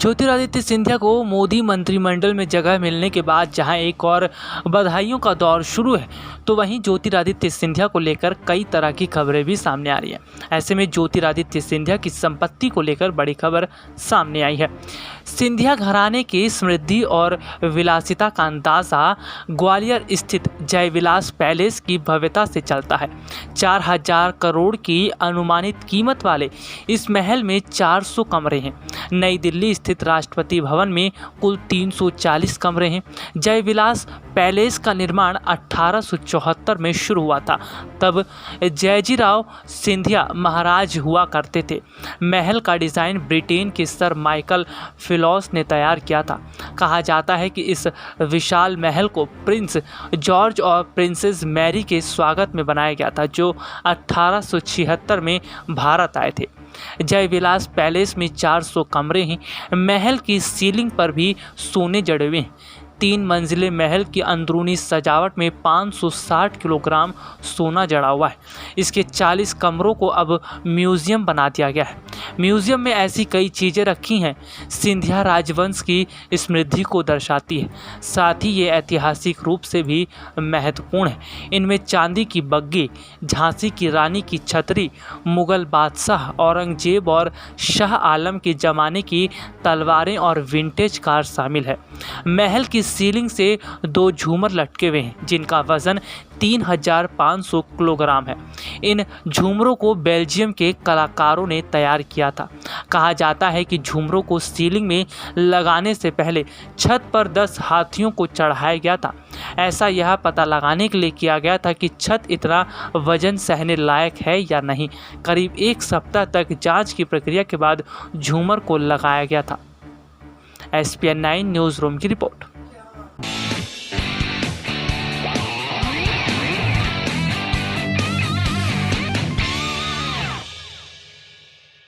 ज्योतिरादित्य सिंधिया को मोदी मंत्रिमंडल में जगह मिलने के बाद जहां एक और बधाइयों का दौर शुरू है, तो वहीं ज्योतिरादित्य सिंधिया को लेकर कई तरह की खबरें भी सामने आ रही हैं। ऐसे में ज्योतिरादित्य सिंधिया की संपत्ति को लेकर बड़ी खबर सामने आई है। सिंधिया घराने की समृद्धि और विलासिता का अंदाजा ग्वालियर स्थित जयविलास पैलेस की भव्यता से चलता है। 4000 करोड़ की अनुमानित कीमत वाले इस महल में 400 कमरे हैं। नई दिल्ली स्थित राष्ट्रपति भवन में कुल 340 कमरे हैं। जयविलास पैलेस का निर्माण 1874 में शुरू हुआ था। तब जयाजीराव सिंधिया महाराज हुआ करते थे। महल का डिज़ाइन ब्रिटेन के सर माइकल फिलॉस ने तैयार किया था। कहा जाता है कि इस विशाल महल को प्रिंस जॉर्ज और प्रिंसेस मैरी के स्वागत में बनाया गया था, जो 1876 में भारत आए थे। जयविलास पैलेस में 400 कमरे हैं। महल की सीलिंग पर भी सोने जड़े हुए हैं। 3 मंजिले महल की अंदरूनी सजावट में 560 किलोग्राम सोना जड़ा हुआ है। इसके 40 कमरों को अब म्यूज़ियम बना दिया गया है। म्यूज़ियम में ऐसी कई चीज़ें रखी हैं सिंधिया राजवंश की समृद्धि को दर्शाती है। साथ ही ये ऐतिहासिक रूप से भी महत्वपूर्ण है। इनमें चांदी की बग्गी, झांसी की रानी की छतरी, मुगल बादशाह औरंगजेब और शाह आलम के ज़माने की तलवारें और विंटेज कार शामिल है। महल की सीलिंग से 2 झूमर लटके हुए हैं, जिनका वजन 3500 किलोग्राम है। इन झूमरों को बेल्जियम के कलाकारों ने तैयार किया था। कहा जाता है कि झूमरों को सीलिंग में लगाने से पहले छत पर 10 हाथियों को चढ़ाया गया था। ऐसा यह पता लगाने के लिए किया गया था कि छत इतना वजन सहने लायक है या नहीं। करीब 1 सप्ताह तक जांच की प्रक्रिया के बाद झूमर को लगाया गया था। SPN 9 न्यूज़ रूम की रिपोर्ट।